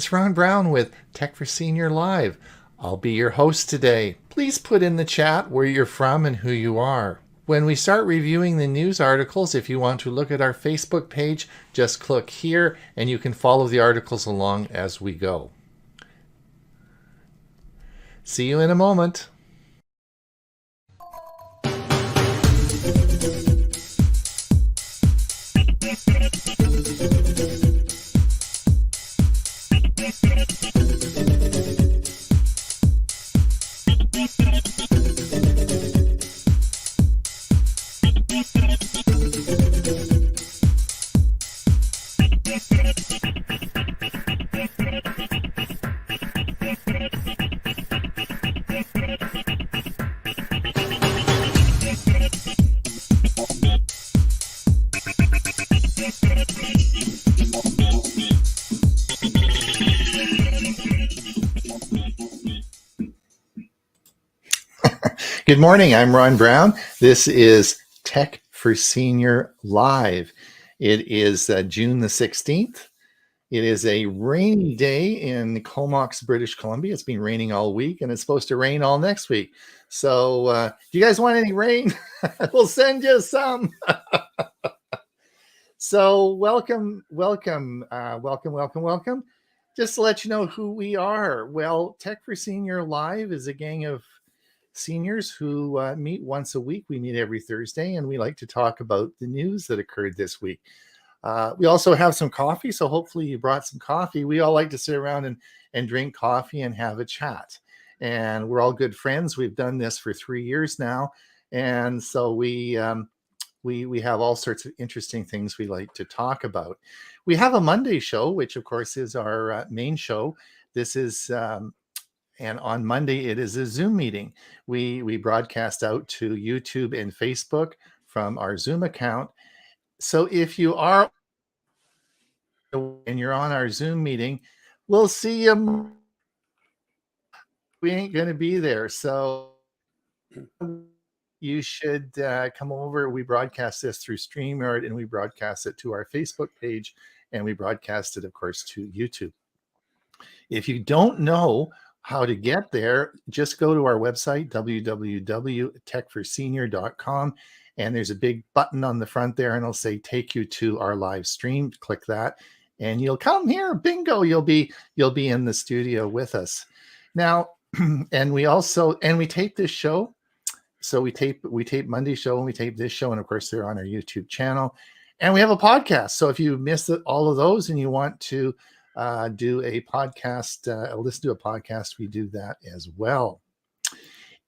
it's Ron Brown with Tech for Senior Live. I'll be your host today. Please put in the chat where you're from and who you are. When we start reviewing the news articles, if you want to look at our Facebook page, just click here and you can follow the articles along as we go. See you in a moment. Good morning. I'm Ron Brown. This is Tech for Senior Live. It is June the 16th. It is a rainy day in Comox, British Columbia. It's been raining all week and it's supposed to rain all next week. So do you guys want any rain? We'll send you some. So welcome. Just to let you know who we are. Well, Tech for Senior Live is a gang of seniors who meet once a week. We meet every Thursday and we like to talk about the news that occurred this week. We also have some coffee, so hopefully you brought some coffee. We all like to sit around and drink coffee and have a chat. And we're all good friends. We've done this for 3 years now. And so we have all sorts of interesting things we like to talk about. We have a Monday show, which of course is our main show. This is and on Monday, it is a Zoom meeting. We broadcast out to YouTube and Facebook from our Zoom account. So if you are and you're on our Zoom meeting, we'll see you. We ain't going to be there. So you should come over. We broadcast this through StreamYard and we broadcast it to our Facebook page and we broadcast it, of course, to YouTube. If you don't know how to get there, just go to our website, www.techforsenior.com, and there's a big button on the front there and it'll say take you to our live stream. Click that and you'll come here. Bingo, you'll be in the studio with us. Now, and we tape this show. So we tape Monday show and we tape this show, and of course they're on our YouTube channel. And we have a podcast. So if you missed all of those and you want to do a podcast, listen to a podcast, we do that as well.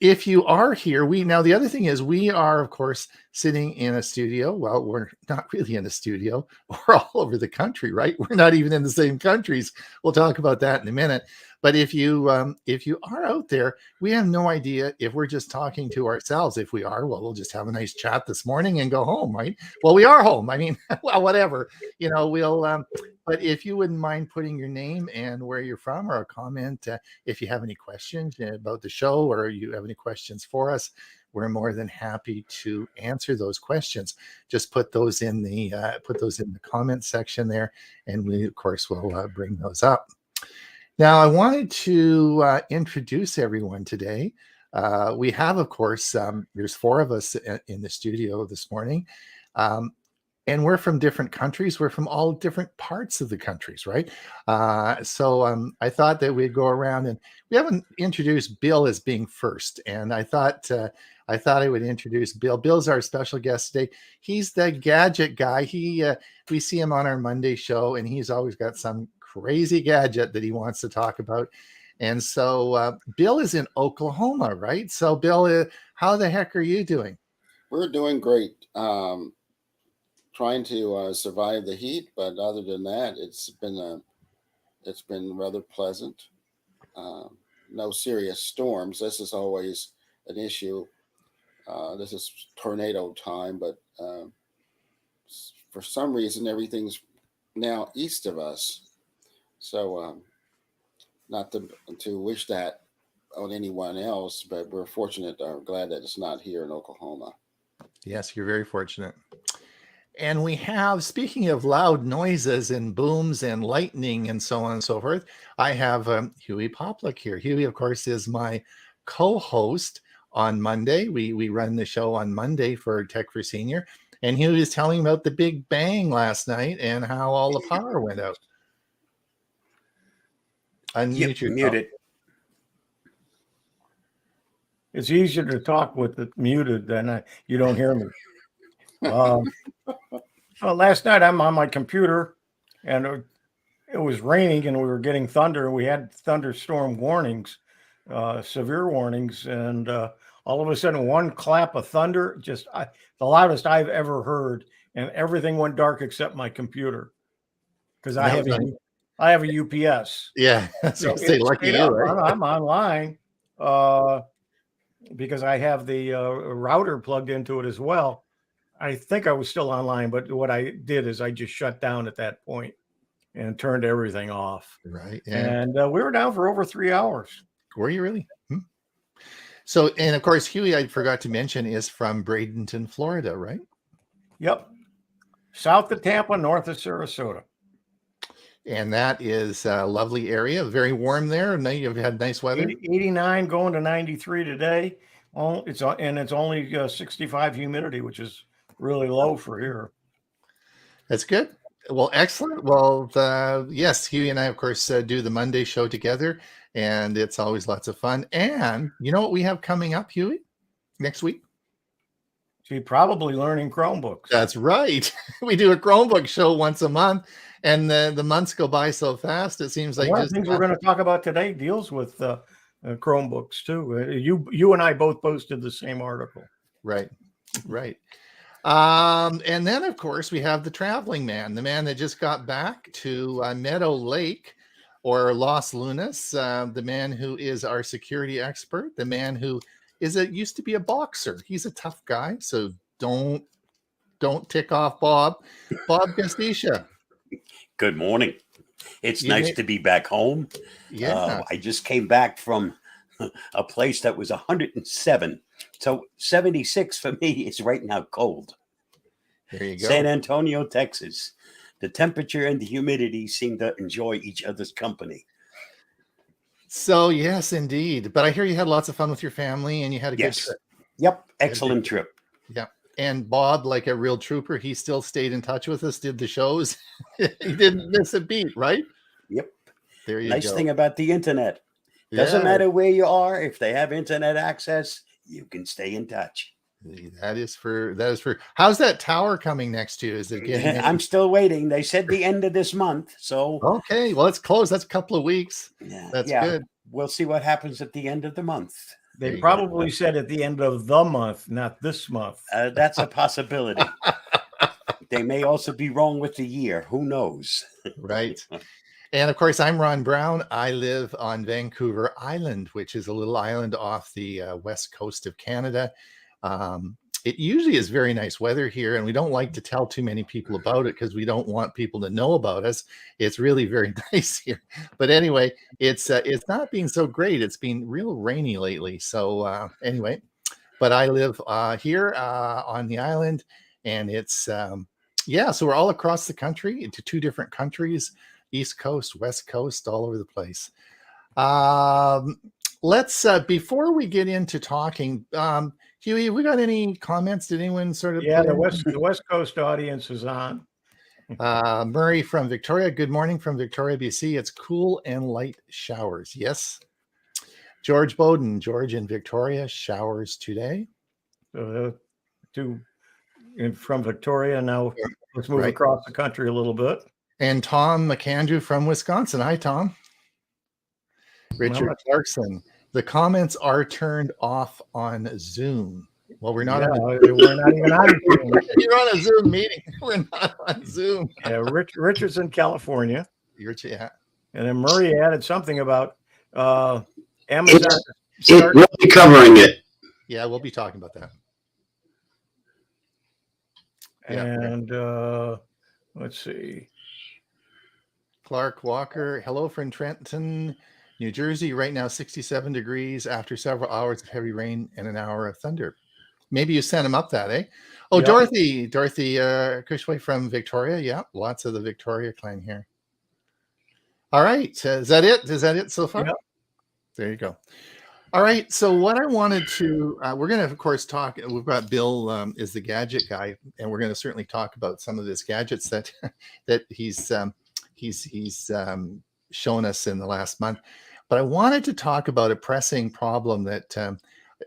If you are here, now the other thing is we are, of course, sitting in a studio. Well, we're not really in a studio. We're all over the country, right? We're not even in the same countries. We'll talk about that in a minute. But if you are out there, we have no idea if we're just talking to ourselves. If we are, well, we'll just have a nice chat this morning and go home, right? Well, we are home. I mean, well, whatever, we'll, but if you wouldn't mind putting your name and where you're from or a comment, if you have any questions about the show or you have any questions for us, we're more than happy to answer those questions. Just put those in the comment section there, and we of course will bring those up. Now, I wanted to introduce everyone today. We have, of course, there's 4 of us in the studio this morning. And we're from different countries. We're from all different parts of the countries, right? So I thought that we'd go around, and we haven't introduced Bill as being first. And I thought I would introduce Bill. Bill's our special guest today. He's the gadget guy. We see him on our Monday show, and he's always got some crazy gadget that he wants to talk about. And so Bill is in Oklahoma, right? So Bill, how the heck are you doing? We're doing great. Trying to survive the heat, but other than that, it's been rather pleasant. No serious storms. This is always an issue. This is tornado time, but for some reason, everything's now east of us. So, not to wish that on anyone else, but we're fortunate. Glad that it's not here in Oklahoma. Yes, you're very fortunate. And we have, speaking of loud noises and booms and lightning and so on and so forth, I have Huey Poplick here. Huey, of course, is my co-host on Monday. We run the show on Monday for Tech for Senior. And Huey was telling about the big bang last night and how all the power went out. Unmute yourself. Muted. It's easier to talk with it muted than you don't hear me. Well, last night I'm on my computer and it was raining and we were getting thunder. We had thunderstorm warnings, severe warnings. And all of a sudden, one clap of thunder, just the loudest I've ever heard. And everything went dark except my computer because I have a UPS. Yeah, so say lucky you, right? I'm online because I have the router plugged into it as well. I think I was still online, but what I did is I just shut down at that point and turned everything off. Right. Yeah. And we were down for over 3 hours. Were you really? So, and of course, Huey, I forgot to mention, is from Bradenton, Florida, right? Yep. South of Tampa, north of Sarasota. And that is a lovely area. Very warm there. And you've had nice weather. 89 going to 93 today. It's only 65 humidity, which is really low for here. That's good. Well, excellent. Well, yes, Huey and I, of course, do the Monday show together, and it's always lots of fun. And you know what we have coming up, Huey, next week? She's probably learning Chromebooks. That's right. We do a Chromebook show once a month, and the months go by so fast. It seems like one of the things we're going to talk about today deals with Chromebooks too. You and I both posted the same article. Right. And then, of course, we have the traveling man, the man that just got back to Meadow Lake or Los Lunas, the man who is our security expert, the man who used to be a boxer. He's a tough guy, so don't tick off Bob Castisha. Good morning. It's nice to be back home. Yeah. I just came back from a place that was 107. So 76 for me is right now cold. There you go. San Antonio, Texas. The temperature and the humidity seem to enjoy each other's company. So, yes, indeed. But I hear you had lots of fun with your family and you had a good trip. Yep. Excellent trip. Yeah. And Bob, like a real trooper, he still stayed in touch with us, did the shows. He didn't miss a beat, right? Yep. There you go. Nice thing about the internet. Doesn't matter where you are. If they have internet access, you can stay in touch. That is for how's that tower coming next to you? Is it getting I'm still waiting. They said the end of this month. So okay, well, it's close. That's a couple of weeks. That's good. We'll see what happens at the end of the month. They probably said at the end of the month, not this month. That's a possibility. They may also be wrong with the year. Who knows? Right. And of course, I'm Ron Brown. I live on Vancouver Island, which is a little island off the west coast of Canada. It usually is very nice weather here, and we don't like to tell too many people about it because we don't want people to know about us. It's really very nice here. But anyway, it's not being so great. It's been real rainy lately. So anyway, but I live here on the island, and it's so we're all across the country into 2 different countries. East Coast, West Coast, all over the place. Let's before we get into talking, Huey, have we got any comments? Did anyone sort of? Yeah, the West Coast audience is on. Murray from Victoria. Good morning from Victoria, BC. It's cool and light showers. Yes. George Bowden, George in Victoria, showers today. From Victoria now. Let's move across the country a little bit. And Tom McAndrew from Wisconsin. Hi, Tom. Richard Clarkson. The comments are turned off on Zoom. Well, we're not. We're not even on Zoom. You're on a Zoom meeting. We're not on Zoom. Yeah, Richard's in California. Yeah. And then Murray added something about Amazon. We'll be covering it. Yeah, we'll be talking about that. And let's see. Clark Walker, hello from Trenton, New Jersey. Right now, 67 degrees after several hours of heavy rain and an hour of thunder. Maybe you sent him up that, eh? Oh, Yep. Dorothy Cushway from Victoria. Yeah, lots of the Victoria clan here. All right. Is that it? Is that it so far? Yep. There you go. All right. So what I wanted to, we're going to, of course, talk. We've got Bill is the gadget guy, and we're going to certainly talk about some of his gadgets that that he's shown us in the last month. But I wanted to talk about a pressing problem that,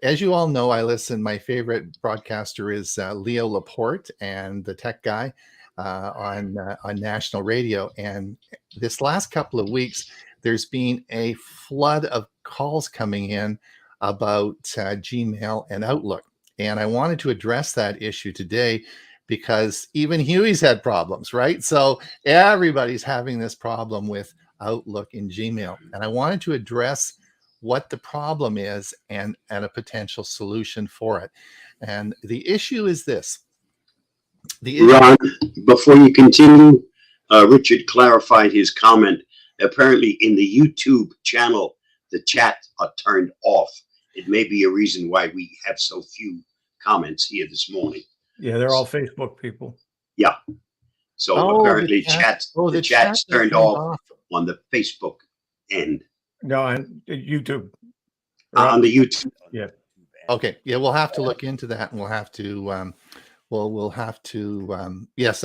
as you all know, I listen. My favorite broadcaster is Leo Laporte and the tech guy on national radio. And this last couple of weeks, there's been a flood of calls coming in about Gmail and Outlook. And I wanted to address that issue today because even Huey's had problems, right? So everybody's having this problem with Outlook and Gmail. And I wanted to address what the problem is and a potential solution for it. And the issue is this. Ron, before you continue, Richard clarified his comment. Apparently, in the YouTube channel, the chats are turned off. It may be a reason why we have so few comments here this morning. Yeah, they're all Facebook people. Yeah. So apparently, the chat's turned off on the Facebook end. No, on YouTube. On the YouTube. Yeah. Okay. Yeah, we'll have to look into that, and we'll have to. We'll have to. Yes.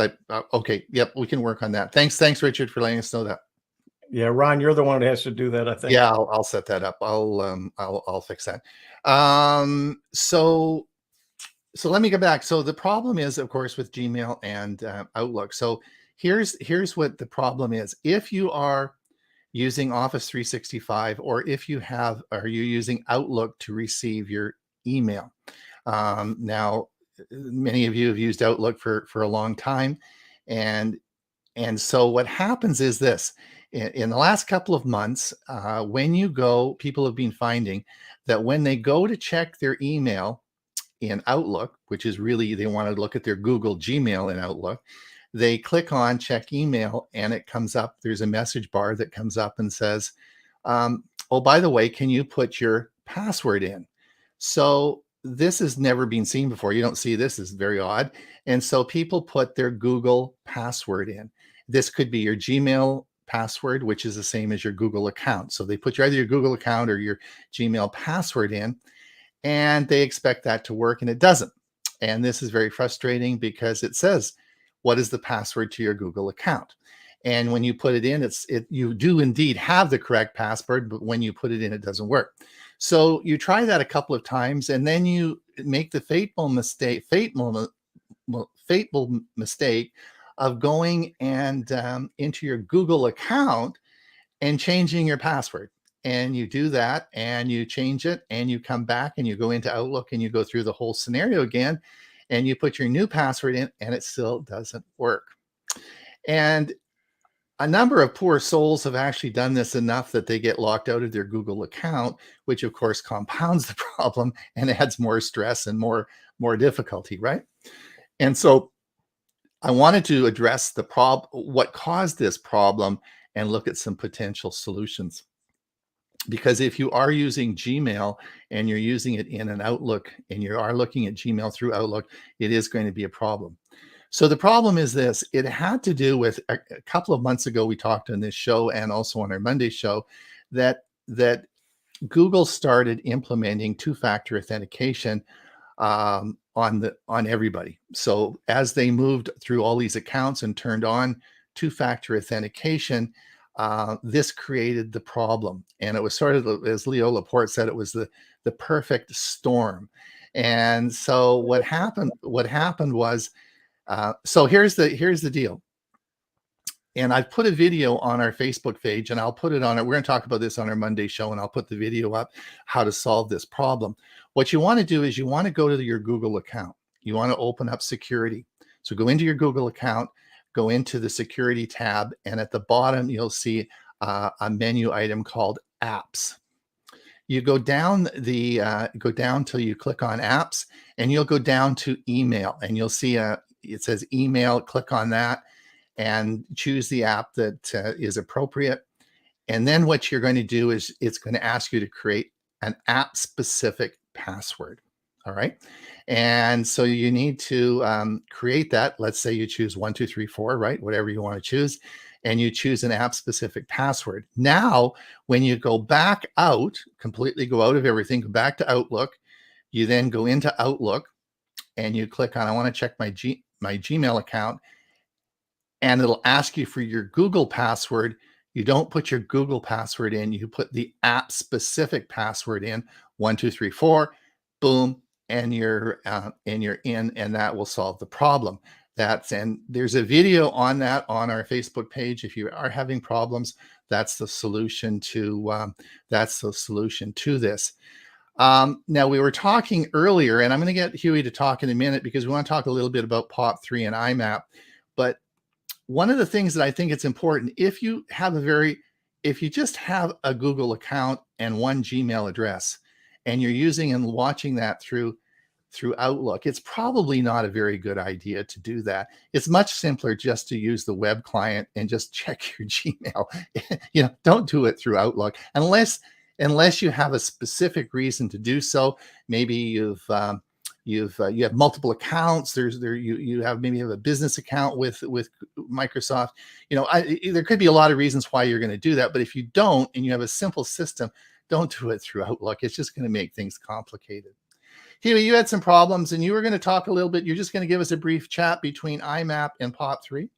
Okay. Yep. We can work on that. Thanks, Richard, for letting us know that. Yeah, Ron, you're the one that has to do that, I think. Yeah, I'll set that up. I'll fix that. So let me go back. So the problem is, of course, with Gmail and Outlook. So here's what the problem is. If you are using Office 365, or if you are you using Outlook to receive your email? Now, many of you have used Outlook for a long time, and so what happens is this. In the last couple of months, when you go, people have been finding that when they go to check their email in Outlook, which is really, they want to look at their Google Gmail in Outlook, they click on check email, and it comes up. There's a message bar that comes up and says, oh, by the way, can you put your password in? So this has never been seen before. You don't see this. Is very odd. And so people put their Google password in. This could be your Gmail password, which is the same as your Google account. So they put either your Google account or your Gmail password in, and they expect that to work, and it doesn't. And this is very frustrating because it says, what is the password to your Google account? And when you put it in, you do indeed have the correct password, but when you put it in, it doesn't work. So you try that a couple of times, and then you make the fateful mistake of going and into your Google account and changing your password. And you do that, and you change it, and you come back, and you go into Outlook, and you go through the whole scenario again, and you put your new password in, and it still doesn't work. And a number of poor souls have actually done this enough that they get locked out of their Google account, which of course compounds the problem and adds more stress and more difficulty, right? And so I wanted to address the what caused this problem, and look at some potential solutions. Because if you are using Gmail and you're using it in an Outlook, and you are looking at Gmail through Outlook, it is going to be a problem. So the problem is this. It had to do with a couple of months ago, we talked on this show and also on our Monday show that Google started implementing two-factor authentication on everybody. So as they moved through all these accounts and turned on two-factor authentication, this created the problem. And it was sort of, as Leo Laporte said, it was the perfect storm. And so what happened was, so here's the deal. And I've put a video on our Facebook page, and I'll put it on it. We're going to talk about this on our Monday show, and I'll put the video up, how to solve this problem. What you want to do is you want to go to your Google account. You want to open up security. So go into your Google account, go into the security tab, and at the bottom, you'll see a menu item called apps. You go down till you click on apps, and you'll go down to email, and you'll see it says email. Click on that and choose the app that is appropriate. And then what you're going to do is it's going to ask you to create an app specific password. All right. And so you need to create that. Let's say you choose 1, 2, 3, 4, right? Whatever you want to choose. And you choose an app specific password. Now, when you go back out, completely go out of everything, go back to Outlook, you then go into Outlook and you click on, I want to check my Gmail account, and it'll ask you for your Google password. You don't put your Google password in, you put the app specific password in, 1, 2, 3, 4, boom, and you're in, and that will solve the problem. And there's a video on that on our Facebook page. If you are having problems, that's the solution to this. Now, we were talking earlier, and I'm going to get Huey to talk in a minute because we want to talk a little bit about POP3 and IMAP. But one of the things that I think it's important, if you just have a Google account and one Gmail address, and you're using and watching that through Outlook, it's probably not a very good idea to do that. It's much simpler just to use the web client and just check your Gmail. Don't do it through Outlook unless you have a specific reason to do so. Maybe you have multiple accounts. You have a business account with Microsoft. There could be a lot of reasons why you're going to do that. But if you don't, and you have a simple system, don't do it through Outlook. It's just going to make things complicated. Huey, you had some problems, and you were going to talk a little bit. You're just going to give us a brief chat between IMAP and POP3.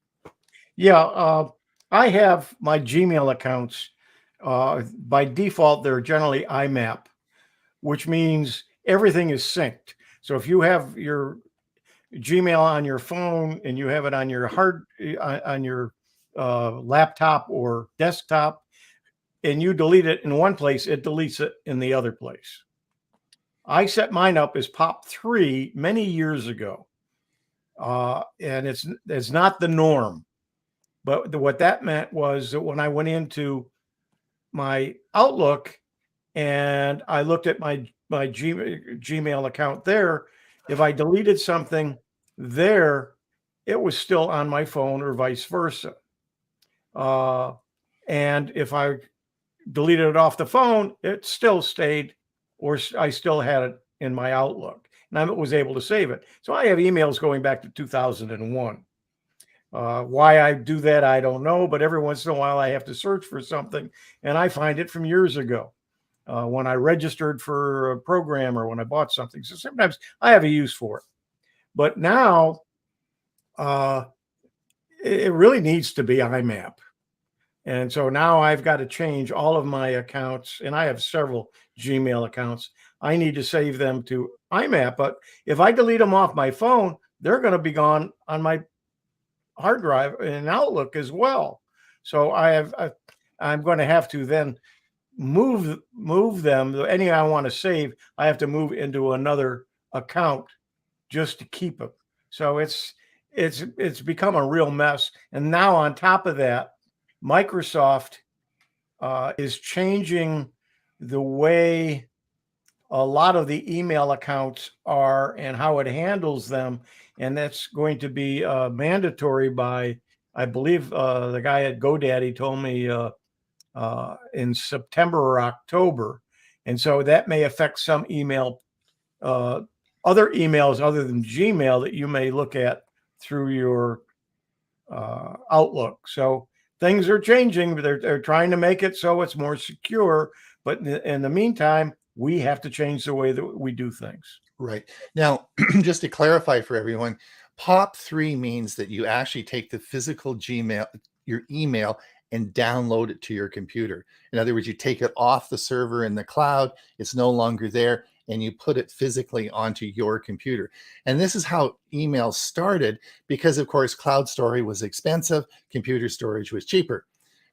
Yeah, I have my Gmail accounts. By default, they're generally IMAP, which means everything is synced. So if you have your Gmail on your phone and you have it on your laptop or desktop, and you delete it in one place, it deletes it in the other place. I set mine up as POP3 many years ago, and it's not the norm. But what that meant was that when I went into my Outlook and I looked at my Gmail account there, if I deleted something there, it was still on my phone or vice versa. And if I deleted it off the phone, it still stayed, or I still had it in my Outlook, and I was able to save it. So I have emails going back to 2001. Why I do that, I don't know, but every once in a while I have to search for something, and I find it from years ago when I registered for a program or when I bought something. So sometimes I have a use for it. But now it really needs to be IMAP. And so now I've got to change all of my accounts, and I have several Gmail accounts. I need to save them to IMAP, but if I delete them off my phone, they're going to be gone on my hard drive in Outlook as well. So I'm going to have to then move them. Any I want to save, I have to move into another account just to keep them. So it's become a real mess. And now on top of that, Microsoft is changing the way a lot of the email accounts are and how it handles them. And that's going to be mandatory by, I believe the guy at GoDaddy told me in September or October. And so that may affect some other emails other than Gmail that you may look at through your Outlook. So things are changing, but they're trying to make it so it's more secure. But in the meantime, we have to change the way that we do things. Right. Now, just to clarify for everyone, POP3 means that you actually take the physical Gmail, your email, and download it to your computer. In other words, you take it off the server in the cloud, it's no longer there, and you put it physically onto your computer. And this is how email started because, of course, cloud storage was expensive, computer storage was cheaper.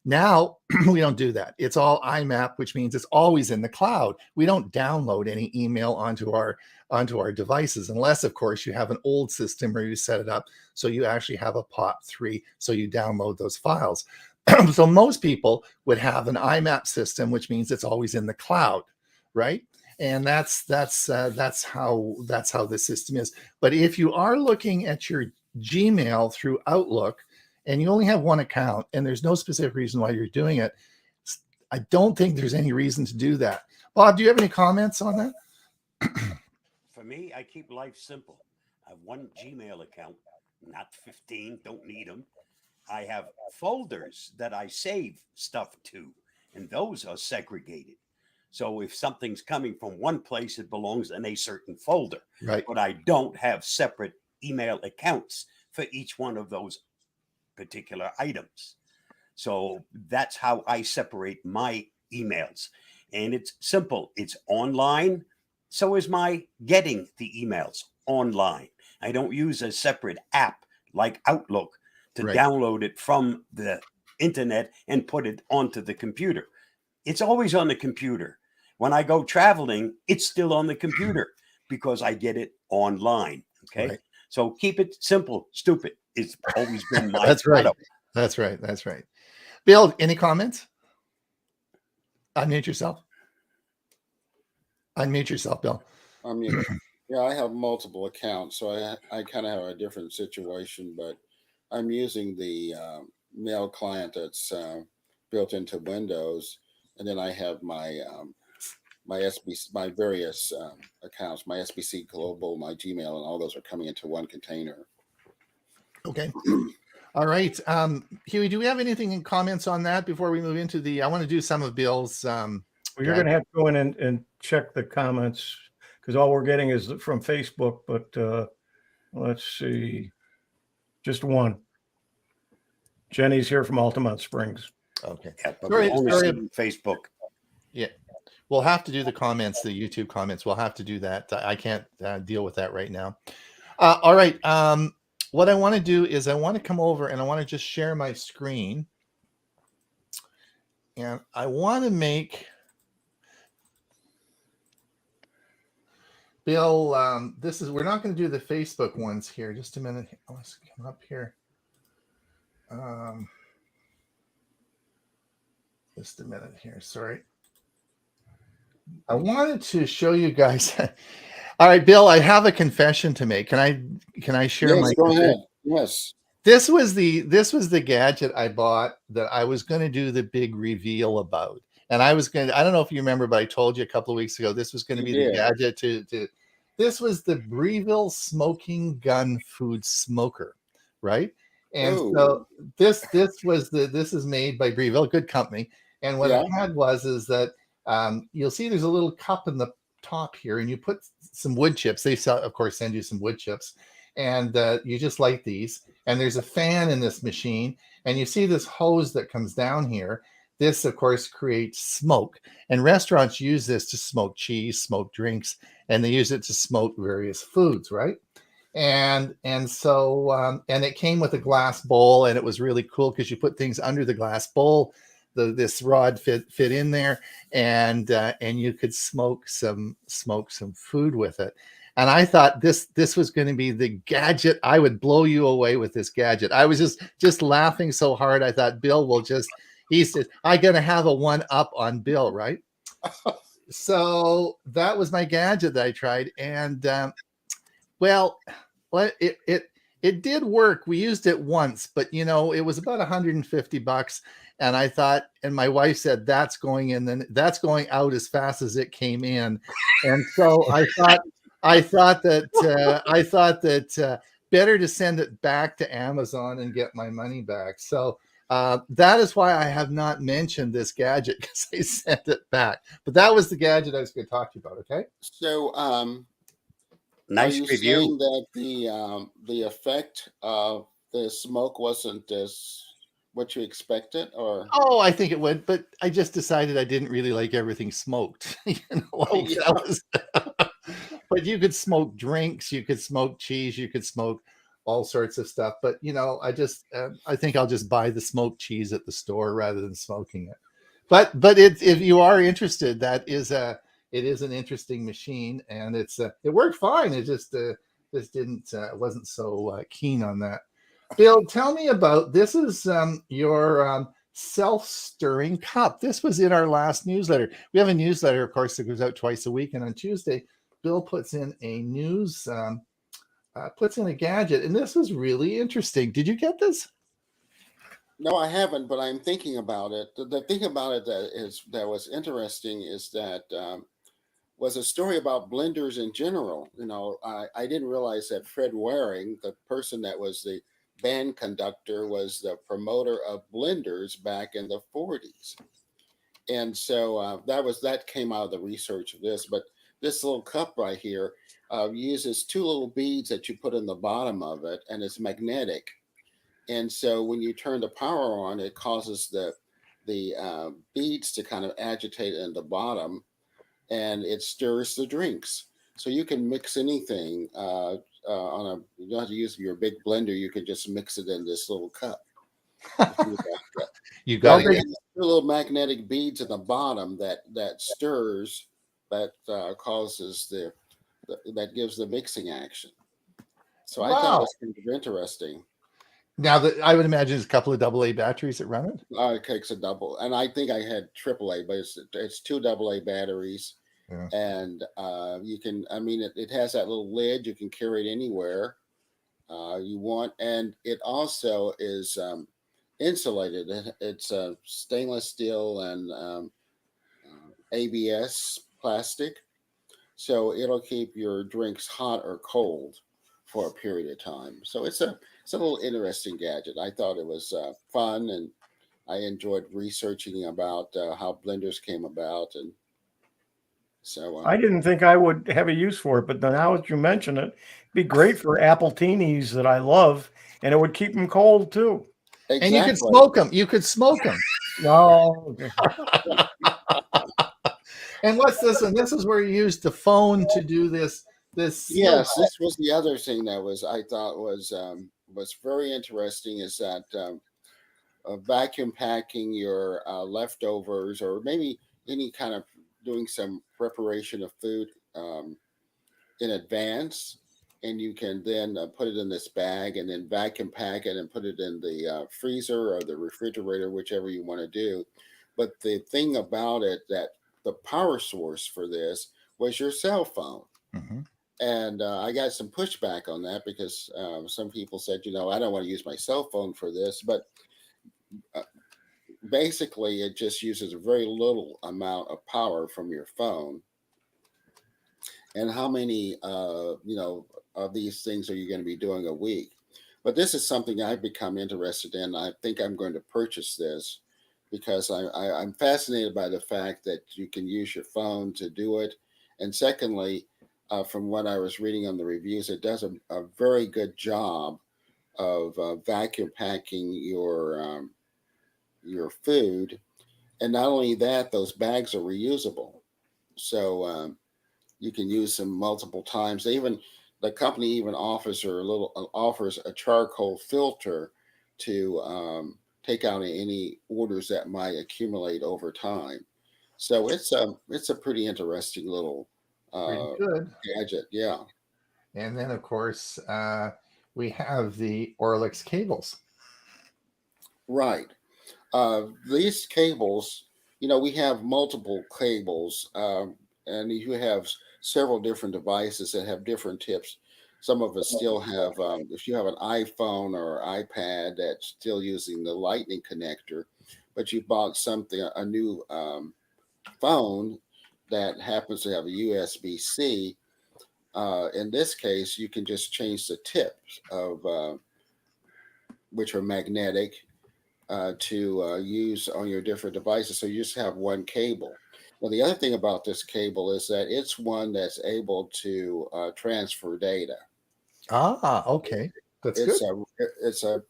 Now, we don't do that. It's all IMAP, which means it's always in the cloud. We don't download any email onto our devices, unless, of course, you have an old system where you set it up so you actually have a POP3, so you download those files. So most people would have an IMAP system, which means it's always in the cloud, right? And that's how the system is. But if you are looking at your Gmail through Outlook, and you only have one account, and there's no specific reason why you're doing it, I don't think there's any reason to do that. Bob, do you have any comments on that? For me, I keep life simple. I have one Gmail account, not 15, don't need them. I have folders that I save stuff to, and those are segregated. So if something's coming from one place, it belongs in a certain folder. Right. But I don't have separate email accounts for each one of those particular items. So that's how I separate my emails. And it's simple, it's online. So is my getting the emails online. I don't use a separate app like Outlook to Right. download it from the internet and put it onto the computer. It's always on the computer. When I go traveling, it's still on the computer because I get it online. Okay. Right. So keep it simple, stupid. It's always been my That's right. motto. That's right. That's right. Bill, any comments? Unmute yourself. Unmute yourself, Bill. Yeah, I have multiple accounts, so I kind of have a different situation, but I'm using the mail client that's built into Windows, and then I have my my various accounts, my SBC Global, my Gmail, and all those are coming into one container. Okay. All right. Huey, do we have anything in comments on that before we move into the? I want to do some of Bill's. Well, you're going to have to go in and check the comments because all we're getting is from Facebook. But let's see, just one. Jenny's here from Altamont Springs. Okay. Yeah, but Sorry, we only sorry. see Facebook. Yeah. We'll have to do the comments, the YouTube comments. We'll have to do that. I can't deal with that right now. All right. What I want to do is I want to come over and I want to just share my screen. And I want to make Bill, we're not going to do the Facebook ones here. Just a minute. Let's come up here. Just a minute here. Sorry. I wanted to show you guys. All right, Bill, I have a confession to make. Can I share Yes, my go ahead. Yes. This was the gadget I bought that I was going to do the big reveal about. And I don't know if you remember, but I told you a couple of weeks ago, this was going to be the gadget this was the Breville smoking gun food smoker, right? And so this is made by Breville, good company. And what it had is that you'll see there's a little cup in the top here, and you put some wood chips. They of course send you some wood chips, and you just light these. And there's a fan in this machine, and you see this hose that comes down here. This, of course, creates smoke, and restaurants use this to smoke cheese, smoke drinks, and they use it to smoke various foods, right? And so it came with a glass bowl, and it was really cool because you put things under the glass bowl. This rod fit in there, and you could smoke some food with it. And I thought this was going to be the gadget. I would blow you away with this gadget. I was just laughing so hard. I thought Bill will just. He said, "I'm going to have a one up on Bill, right?" So that was my gadget that I tried, and it did work. We used it once, but it was about $150. And I thought, and my wife said, that's going in, then that's going out as fast as it came in. And so I thought that better to send it back to Amazon and get my money back. So that is why I have not mentioned this gadget, because I sent it back. But that was the gadget I was going to talk to you about. Okay. So, nice are you review. saying that the effect of the smoke wasn't as what you expected, or? Oh, I think it would, but I just decided I didn't really like everything smoked. That was. But you could smoke drinks, you could smoke cheese, you could smoke all sorts of stuff. But I think I'll just buy the smoked cheese at the store rather than smoking it. But if you are interested, it is an interesting machine, and it worked fine. It just wasn't so keen on that. Bill, tell me about this. Is your self-stirring cup? This was in our last newsletter. We have a newsletter, of course, that goes out twice a week, and on Tuesday, Bill puts in a gadget, and this was really interesting. Did you get this? No, I haven't, but I'm thinking about it. The thing about it that was interesting is that was a story about blenders in general. I didn't realize that Fred Waring, the person that was the band conductor, was the promoter of blenders back in the 40s. And so that came out of the research of this. But this little cup right here uses two little beads that you put in the bottom of it, and it's magnetic. And so when you turn the power on, it causes the beads to kind of agitate in the bottom, and it stirs the drinks. So you can mix anything you don't have to use your big blender. You can just mix it in this little cup. You got It it. has two little magnetic beads at the bottom that stirs, that causes that gives the mixing action. So I thought it Wow. was kind of interesting. Now that I would imagine it's a couple of AA batteries that run it. It takes a double, and I think I had AAA, but it's two AA batteries, Yeah. and you can. I mean, it has that little lid. You can carry it anywhere you want, and it also is insulated. It's stainless steel and ABS plastic, so it'll keep your drinks hot or cold for a period of time. So it's a little interesting gadget. I thought it was fun, and I enjoyed researching about how blenders came about, and so I didn't think I would have a use for it, but now that you mention it, it'd be great for apple teenies that I love, and it would keep them cold too. exactly. And you could smoke them. You could smoke them. No, And what's this? And this is where you use the phone to do this. Yes, this was the other thing that I thought was very interesting, is that vacuum packing your leftovers, or maybe any kind of doing some preparation of food in advance, and you can then put it in this bag and then vacuum pack it and put it in the freezer or the refrigerator, whichever you want to do. But the thing about it, that the power source for this was your cell phone. Mhm. And I got some pushback on that, because some people said, I don't want to use my cell phone for this. But uh, basically, it just uses a very little amount of power from your phone. And how many, of these things are you going to be doing a week? But this is something I've become interested in. I think I'm going to purchase this, because I'm fascinated by the fact that you can use your phone to do it. And secondly, from what I was reading on the reviews, it does a very good job of vacuum packing your food. And not only that, those bags are reusable. So you can use them multiple times. The company even offers a charcoal filter to take out any odors that might accumulate over time. So it's a pretty interesting little Pretty good. gadget. Yeah. And then, of course, we have the Orlex cables. Right. These cables, we have multiple cables, and you have several different devices that have different tips. Some of us still have, if you have an iPhone or iPad that's still using the Lightning connector, but you bought a new phone that happens to have a USB-C. In this case, you can just change the tips of which are magnetic to use on your different devices. So you just have one cable. Well, the other thing about this cable is that it's one that's able to transfer data. Ah, okay. That's It's good.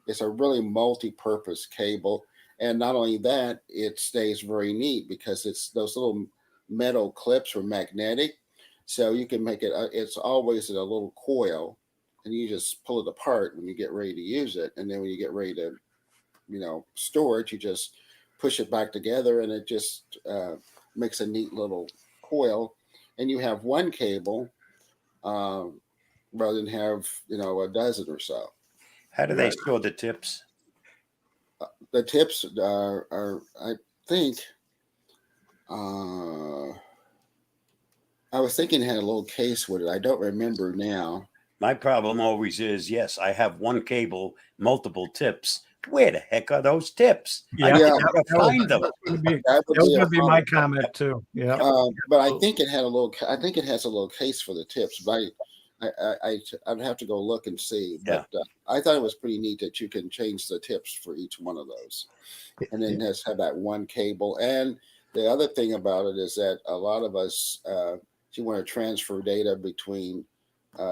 it's a really multi-purpose cable, and not only that, it stays very neat because it's those little metal clips are magnetic, so you can make it. It's always in a little coil, and you just pull it apart when you get ready to use it, and then when you get ready to store it, you just push it back together, and it just makes a neat little coil. And you have one cable rather than have a dozen or so. How do they Right. store the tips? The tips are I think I was thinking it had a little case with it. I don't remember now. My problem always is, yes, I have one cable, multiple tips, Where the heck are those tips? Yeah, I Yeah. gotta find them. That would That was be a going to be my problem. comment too. Yeah. But I think it had a little. I think it has a little case for the tips. But I'd have to go look and see. Yeah. But I thought it was pretty neat that you can change the tips for each one of those, and then just have that one cable. And the other thing about it is that a lot of us, if you want to transfer data between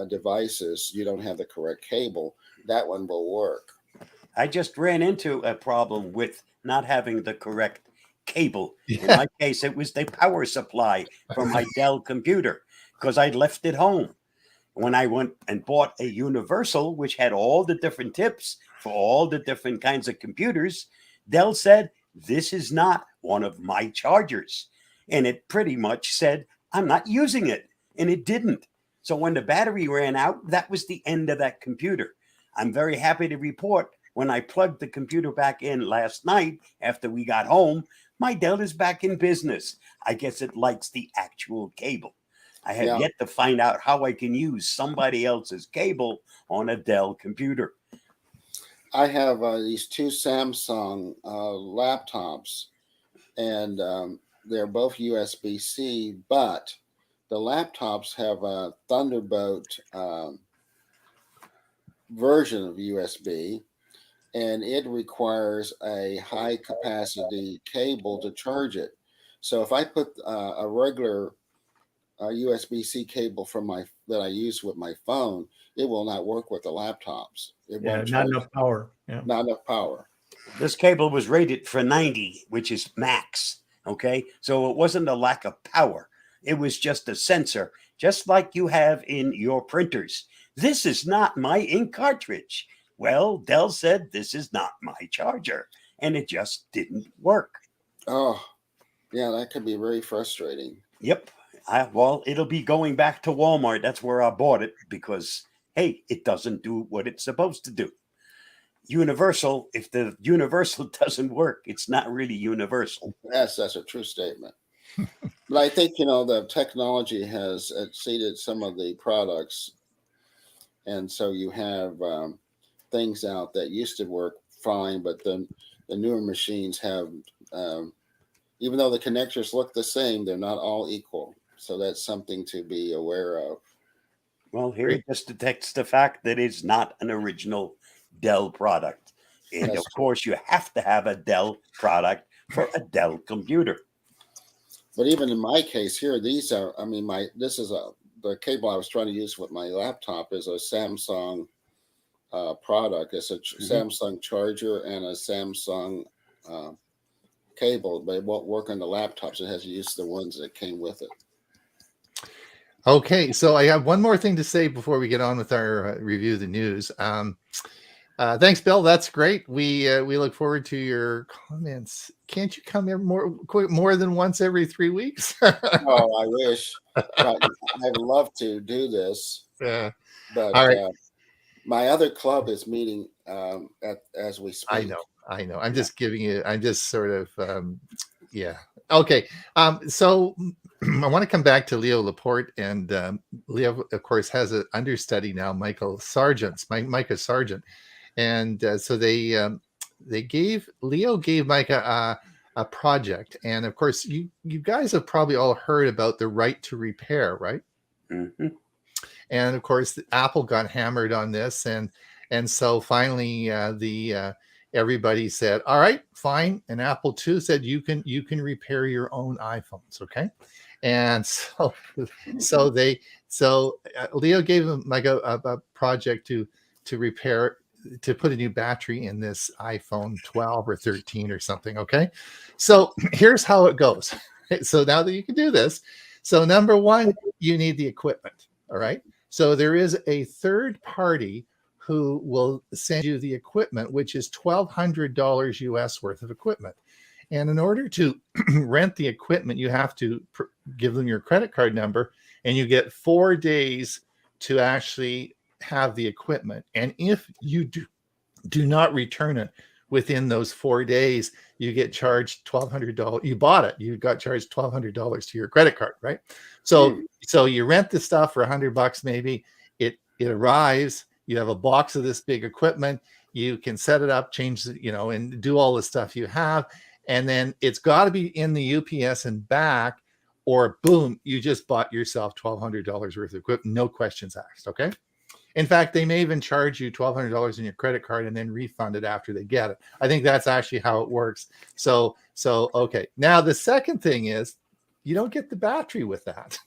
devices, you don't have the correct cable. That one will work. I just ran into a problem with not having the correct cable. In Yeah. my case, it was the power supply for my Dell computer because I left it home. When I went and bought a universal, which had all the different tips for all the different kinds of computers, Dell said, this is not one of my chargers. And it pretty much said, I'm not using it. And it didn't. So when the battery ran out, that was the end of that computer. I'm very happy to report when I plugged the computer back in last night after we got home, my Dell is back in business. I guess it likes the actual cable. I have yet to find out how I can use somebody else's cable on a Dell computer. I have these two Samsung laptops, and they're both USB-C, but the laptops have a Thunderbolt version of USB, and it requires a high capacity cable to charge it. So if I put a regular USB-C cable from that I use with my phone, it will not work with the laptops. It Yeah, won't not charge. enough power. Yeah. Not enough power. This cable was rated for 90, which is max. Okay. So it wasn't a lack of power. It was just a sensor, just like you have in your printers. This is not my ink cartridge. Well, Dell said this is not my charger, and it just didn't work. Oh, yeah, that could be very frustrating. Yep. Well, it'll be going back to Walmart. That's where I bought it because, hey, it doesn't do what it's supposed to do. Universal, if the universal doesn't work, it's not really universal. Yes, that's a true statement. But I think, the technology has exceeded some of the products. And so you have things out that used to work fine, but then the newer machines have, even though the connectors look the same, they're not all equal. So that's something to be aware of. Well, here it just detects the fact that it's not an original Dell product. And That's of course, you have to have a Dell product for a Dell computer. But even in my case here, this is the cable I was trying to use with my laptop is a Samsung product. It's a Samsung charger and a Samsung cable, but it won't work on the laptops. It has to use the ones that came with it. Okay, so I have one more thing to say before we get on with our review of the news. Thanks, Bill. That's great. We look forward to your comments. Can't you come here more than once every 3 weeks? Oh, I wish. I'd love to do this. Yeah. But All right. my other club is meeting as we speak. I know. I'm just giving you. I'm just sort of. Yeah. Okay. So I want to come back to Leo Laporte, and Leo, of course, has an understudy now, Micah Sargent, and so Leo gave Micah a project, and of course, you guys have probably all heard about the right to repair, right? Mm-hmm. And of course, Apple got hammered on this, and so finally, everybody said, all right, fine. And Apple too said you can repair your own iPhones. Okay. And so Leo gave him like a project to repair, to put a new battery in this iPhone 12 or 13 or something. Okay. So here's how it goes. So now that you can do this, so number one, you need the equipment. All right. So there is a third party who will send you the equipment, which is $1,200 US worth of equipment. And in order to rent the equipment, you have to give them your credit card number, and you get 4 days to actually have the equipment. And if you do not return it within those 4 days, you get charged $1,200. You bought it, you got charged $1,200 to your credit card, right? So you rent the stuff for $100 maybe. It arrives. You have a box of this big equipment. You can set it up, change it, and do all the stuff you have. And then it's got to be in the UPS and back, or boom, you just bought yourself $1,200 worth of equipment. No questions asked. Okay. In fact, they may even charge you $1,200 in your credit card and then refund it after they get it. I think that's actually how it works. So okay. Now the second thing is you don't get the battery with that,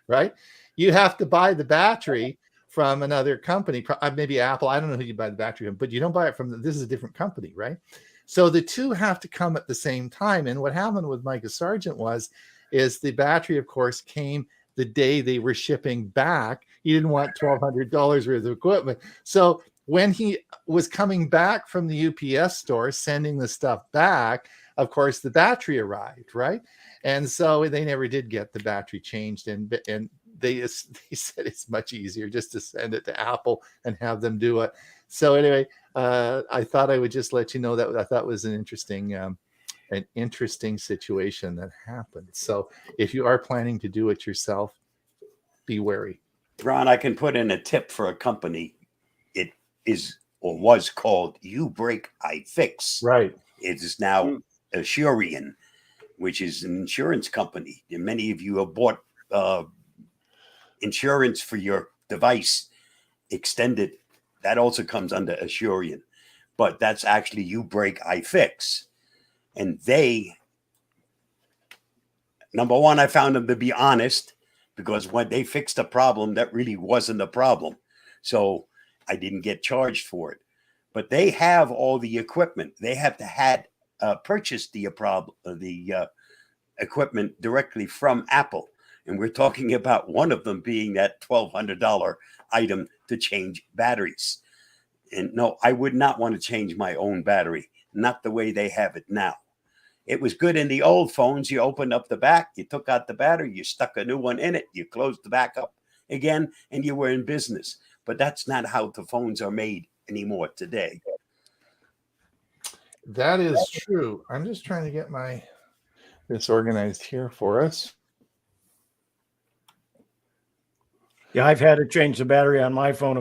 right? You have to buy the battery from another company, maybe Apple. I don't know who you buy the battery from, but you don't buy it from. This is a different company, right? So the two have to come at the same time. And what happened with Micah Sargent is the battery, of course, came the day they were shipping back. He didn't want $1,200 worth of equipment. So when he was coming back from the UPS store, sending the stuff back, of course, the battery arrived, right? And so they never did get the battery changed. And they said it's much easier just to send it to Apple and have them do it. So anyway, I thought I would just let you know that I thought was an interesting situation that happened. So if you are planning to do it yourself, be wary. Ron, I can put in a tip for a company. It is or was called You Break, I Fix. Right. It is now Assurian, which is an insurance company. And many of you have bought insurance for your device extended. That also comes under Assurian. But that's actually You Break, I Fix. And they, number one, I found them to be honest, because when they fixed a problem, that really wasn't a problem. So I didn't get charged for it. But they have all the equipment. They have to purchase the equipment directly from Apple. And we're talking about one of them being that $1,200 item to change batteries. And no, I would not want to change my own battery, not the way they have it now. It was good in the old phones. You opened up the back, you took out the battery, you stuck a new one in it, you closed the back up again, and you were in business. But that's not how the phones are made anymore today. That is true. I'm just trying to get this organized here for us. Yeah, I've had to change the battery on my phone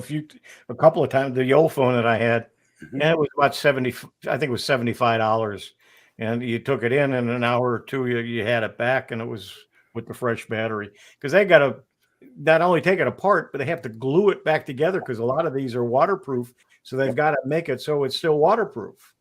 a couple of times. The old phone that I had, and it was about I think it was $75. And you took it in an hour or two, you had it back, and it was with the fresh battery. Because they got to not only take it apart, but they have to glue it back together, because a lot of these are waterproof. So they've got to make it so it's still waterproof.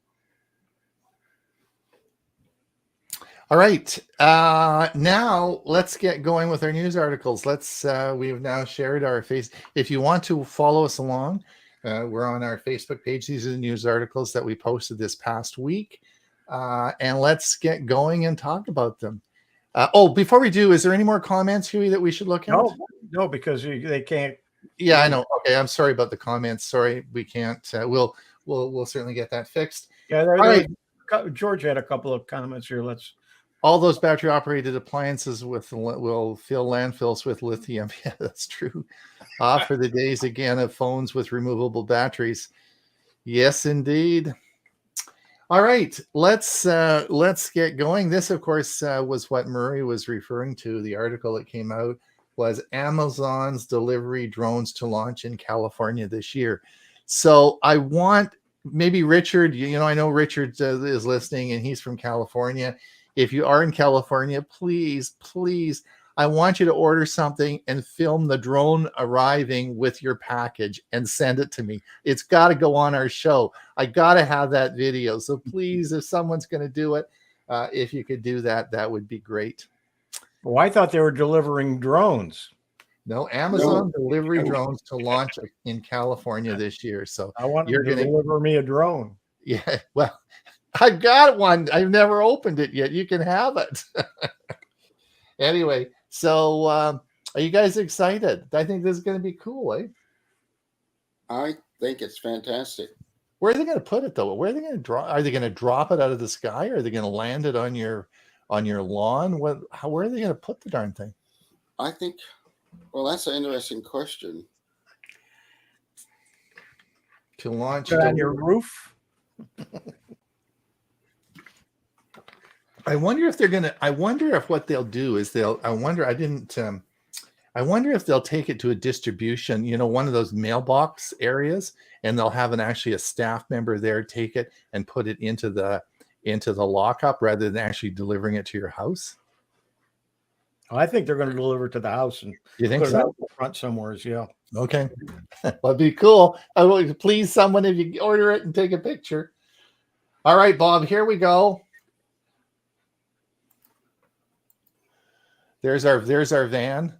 All right. Now let's get going with our news articles. We've now shared our face. If you want to follow us along, we're on our Facebook page. These are the news articles that we posted this past week. And let's get going and talk about them. Before we do, is there any more comments, Huey, that we should look at? No, because they can't. Yeah, I know. Okay, I'm sorry about the comments. Sorry, we can't. We'll certainly get that fixed. Yeah, all right. George had a couple of comments here. All those battery-operated appliances will fill landfills with lithium. Yeah, that's true. For the days again of phones with removable batteries. Yes, indeed. All right, let's get going. This, of course, was what Murray was referring to. The article that came out was Amazon's delivery drones to launch in California this year. So I want maybe Richard. I know Richard is listening, and he's from California. If you are in California, please, I want you to order something and film the drone arriving with your package and send it to me. It's got to go on our show. I got to have that video. So please, if someone's going to do it, if you could do that, that would be great. Well, I thought they were delivering drones. No, Amazon delivery drones to launch in California this year. So I want you to deliver me a drone. Yeah, well, I've got one. I've never opened it yet. You can have it. Anyway, so are you guys excited? I think this is going to be cool, eh? I think it's fantastic. Where are they going to put it, though? Where are they going to drop? Are they going to drop it out of the sky? Or are they going to land it on your lawn? Where are they going to put the darn thing? I think, well, that's an interesting question. To launch on your roof? I wonder if what they'll do is I I wonder if they'll take it to a distribution, one of those mailbox areas, and they'll have actually a staff member there take it and put it into the lockup rather than actually delivering it to your house. I think they're going to deliver it to the house and You think put it so? out the front somewhere. Yeah. Okay. That'd be cool. I will please someone if you order it and take a picture. All right, Bob, here we go. There's our van.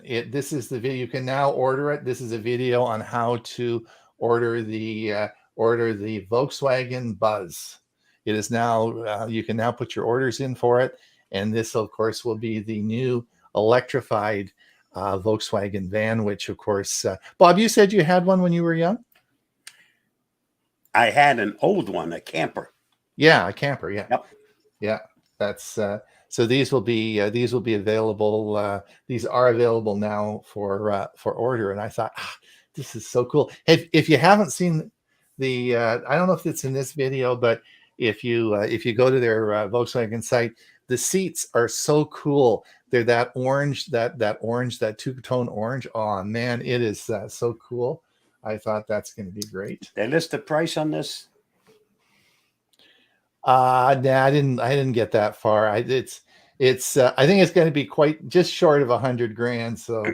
This is the video. You can now order it. This is a video on how to order the Volkswagen Buzz. It is now you can now put your orders in for it, and this, of course, will be the new electrified Volkswagen van. Which, of course, Bob, you said you had one when you were young. I had an old one, a camper. Yeah, a camper. Yeah. Yep. Yeah, that's. So these will be available. These are available now for order. And I thought, this is so cool. If you haven't seen the, I don't know if it's in this video, but if you go to their Volkswagen site, the seats are so cool. They're that orange, that two-tone orange. Oh man, it is so cool. I thought that's going to be great. They list the price on this. Nah, I didn't get that far. I think it's going to be quite just short of $100,000. So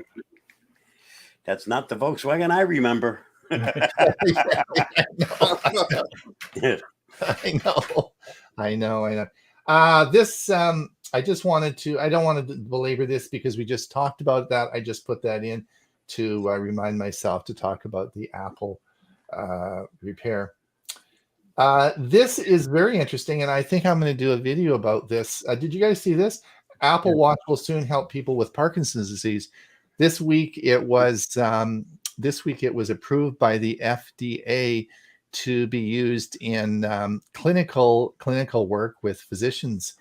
that's not the Volkswagen I remember. I know. This I just wanted to. I don't want to belabor this because we just talked about that. I just put that in to remind myself to talk about the Apple repair. This is very interesting, and I think I'm going to do a video about this. Did you guys see this? Apple Watch will soon help people with Parkinson's disease. This week it was approved by the FDA to be used in clinical work with physicians.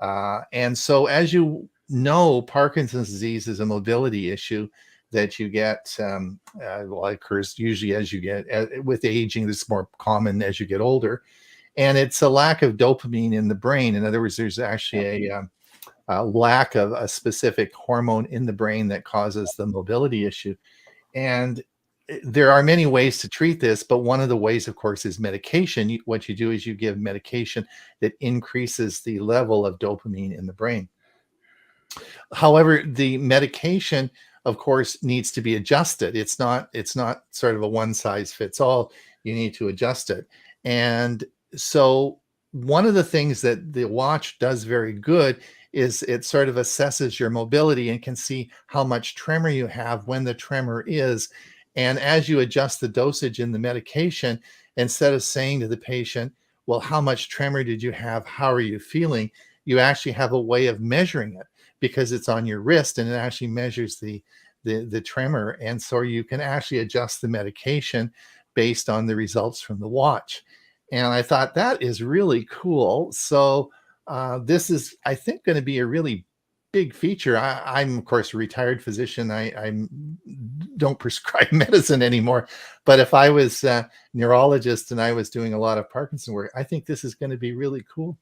And so, as you know, Parkinson's disease is a mobility issue that you get, occurs usually as you get with aging. It's more common as you get older, and it's a lack of dopamine in the brain. In other words, there's actually a lack of a specific hormone in the brain that causes the mobility issue. And there are many ways to treat this, but one of the ways, of course, is medication. What you do is you give medication that increases the level of dopamine in the brain. However, the medication, of course, needs to be adjusted. It's not sort of a one size fits all. You need to adjust it. And so one of the things that the watch does very good is it sort of assesses your mobility and can see how much tremor you have, when the tremor is. And as you adjust the dosage in the medication, instead of saying to the patient, well, how much tremor did you have? How are you feeling? You actually have a way of measuring it, because it's on your wrist and it actually measures the tremor. And so you can actually adjust the medication based on the results from the watch. And I thought that is really cool. So this is, I think, going to be a really big feature. I'm, of course, a retired physician. I don't prescribe medicine anymore. But if I was a neurologist and I was doing a lot of Parkinson work, I think this is going to be really cool.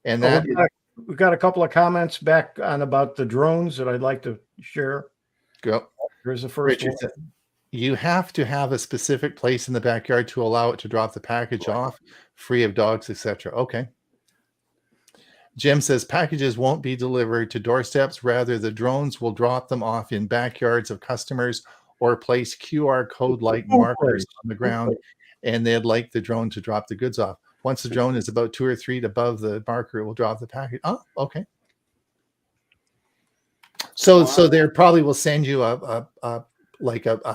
And that we've got a couple of comments back on about the drones that I'd like to share. Go. Here's the first Richard one. You have to have a specific place in the backyard to allow it to drop the package off, free of dogs, etc. Okay. Jim says packages won't be delivered to doorsteps. Rather, the drones will drop them off in backyards of customers or place QR code-like markers on the ground, and they'd like the drone to drop the goods off. Once the drone is about 2 or 3 feet above the marker, it will drop the package. Oh, okay. So they probably will send you a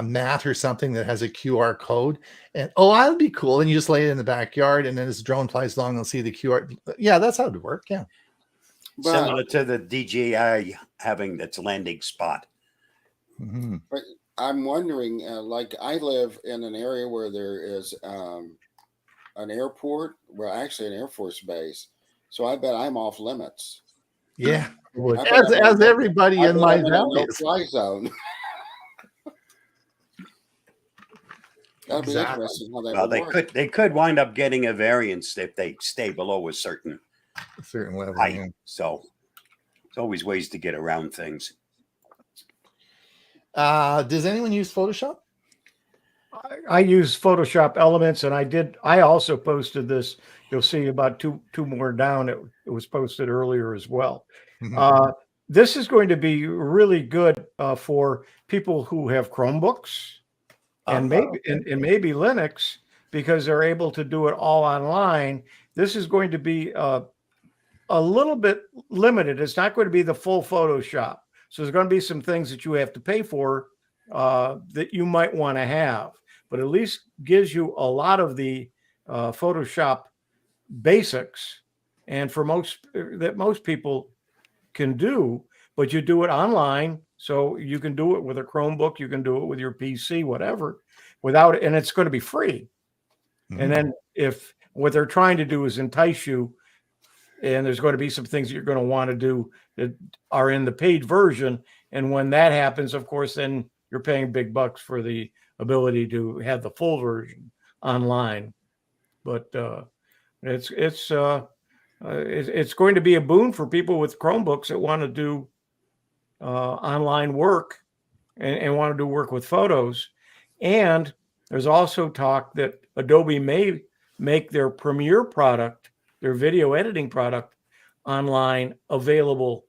mat or something that has a QR code, and that'd be cool. And you just lay it in the backyard, and then as the drone flies along, they'll see the QR. Yeah, that's how it would work. Yeah. But, similar to the DJI having its landing spot. Mm-hmm. But I'm wondering, like I live in an area where there is an airport, well, actually an Air Force base. So I bet I'm off limits. Yeah, As everybody in my valley no fly zone. That'd be interesting how that Well, would work. they could wind up getting a variance if they stay below a certain level. height. Yeah. So There's always ways to get around things. Does anyone use Photoshop? I use Photoshop Elements, and I also posted this. You'll see about two more down. It was posted earlier as well. Mhm. This is going to be really good for people who have Chromebooks and maybe Linux, because they're able to do it all online. This is going to be a little bit limited. It's not going to be the full Photoshop. So there's going to be some things that you have to pay for that you might want to have, but at least gives you a lot of the Photoshop basics, and for most people can do, but you do it online. So you can do it with a Chromebook, you can do it with your PC, whatever, and it's going to be free. Mhm. And then if what they're trying to do is entice you, and there's going to be some things that you're going to want to do that are in the paid version. And when that happens, of course, then you're paying big bucks for the ability to have the full version online. But it's going to be a boon for people with Chromebooks that want to do online work and want to do work with photos. And there's also talk that Adobe may make their Premiere product, their video editing product, online available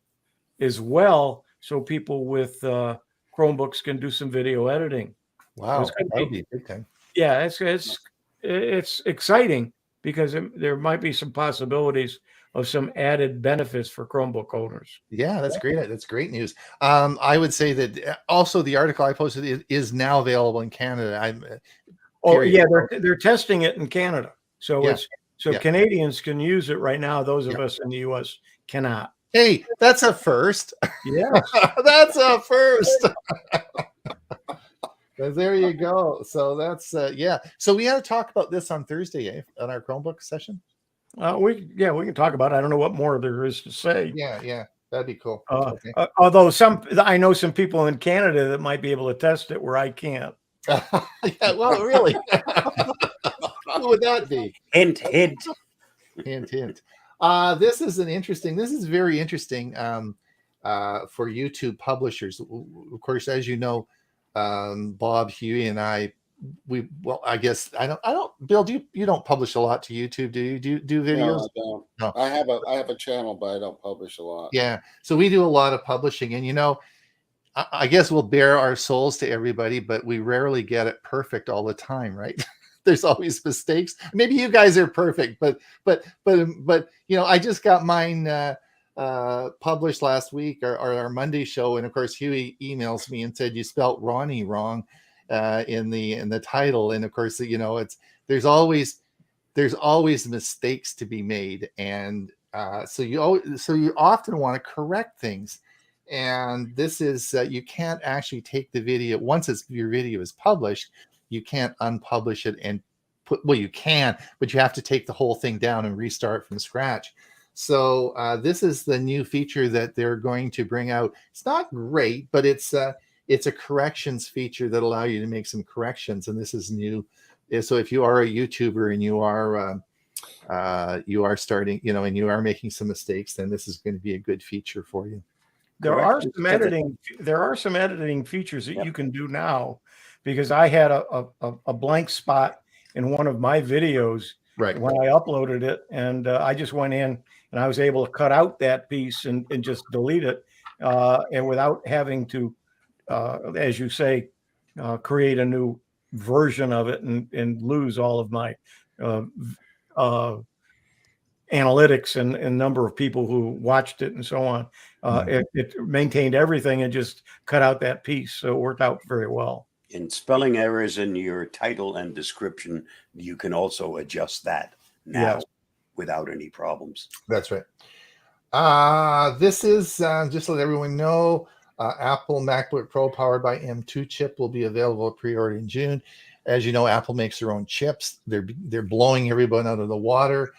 as well, so people with Chromebooks can do some video editing. Wow, It's gonna that would be a big thing. Yeah, it's exciting because there might be some possibilities of some added benefits for Chromebook owners. Yeah, that's great. That's great news. I would say that also the article I posted is now available in Canada. Oh Period. yeah, they're testing it in Canada, so Yeah. so Yeah. Canadians can use it right now. Those of Yeah. us in the U.S. cannot. Hey, that's a first. Yeah. That's a first. There you go. So that's yeah. So we had to talk about this on Thursday, on our Chromebook session. We can talk about it. I don't know what more there is to say. Yeah, that'd be cool. Okay. Although I know some people in Canada that might be able to test it where I can't. Yeah, well, really. Who would that be? Hint, hint. Hint, hint. This is very interesting for YouTube publishers. Of course, as you know, Bob, Huey, and I, I guess I don't. Bill, you don't publish a lot to YouTube, do you? Do videos? No, I don't. No. I have a channel, but I don't publish a lot. Yeah, so we do a lot of publishing, and I guess we'll bare our souls to everybody, but we rarely get it perfect all the time, right? There's always mistakes. Maybe you guys are perfect, but I just got mine published last week, or our Monday show, and of course Huey emails me and said you spelt Ronnie wrong in the title, and of course there's always mistakes to be made, and so you often want to correct things. And this is you can't actually take the video once your video is published. You can't unpublish it and you can, but you have to take the whole thing down and restart from scratch. So this is the new feature that they're going to bring out. It's not great, but it's a corrections feature that allow you to make some corrections. And this is new. So if you are a YouTuber and you are starting, and you are making some mistakes, then this is going to be a good feature for you. There are some editing features that you can do now, because I had a blank spot in one of my videos right when I uploaded it, and I just went in and I was able to cut out that piece and just delete it, and without having to, as you say, create a new version of it and lose all of my analytics and number of people who watched it and so on. It maintained everything and just cut out that piece. So it worked out very well. In spelling errors in your title and description, you can also adjust that now without any problems. That's right. This is just to let everyone know, Apple MacBook Pro powered by M2 chip will be available pre-order in June. As you know, Apple makes their own chips. They're blowing everyone out of the water.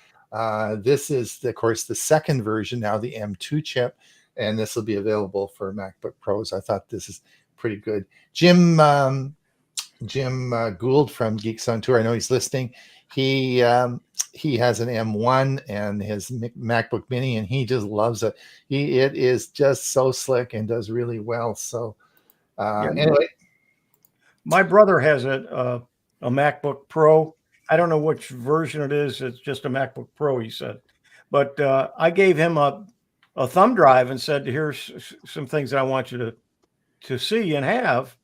This is, of course, the second version now, the M2 chip, and this will be available for MacBook Pros. I thought this is pretty good. Jim Jim Gould from Geeks on Tour. I know he's listening. He has an M1 and his MacBook Mini, and he just loves it. It is just so slick and does really well. So anyway, my brother has a MacBook Pro. I don't know which version it is. It's just a MacBook Pro, he said. But I gave him a thumb drive and said, "Here's some things that I want you to see and have."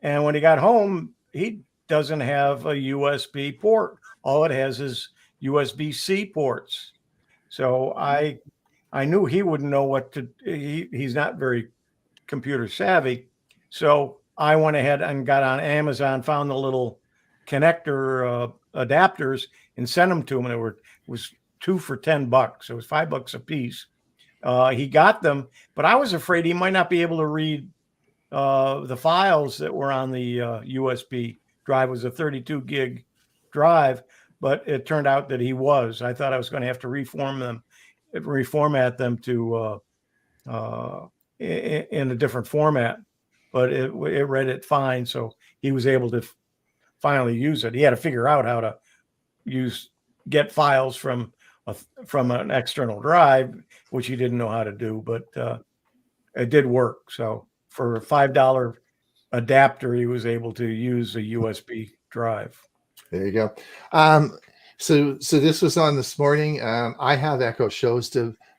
And when he got home, he doesn't have a USB port. All it has is USB-C ports. So I knew he wouldn't know what to. He's not very computer savvy. So I went ahead and got on Amazon, found the little connector adapters, and sent them to him. And it was 2 for $10. It was $5 a piece. He got them, but I was afraid he might not be able to read the files that were on the USB drive. It was a 32 gig drive, but it turned out that he was. I thought I was going to have to reformat them to in a different format, but it read it fine. So he was able to finally use it. He had to figure out how to get files from an external drive, which he didn't know how to do, but it did work. So for a $5 adapter, he was able to use a USB drive. There you go. So this was on this morning. I have Echo Shows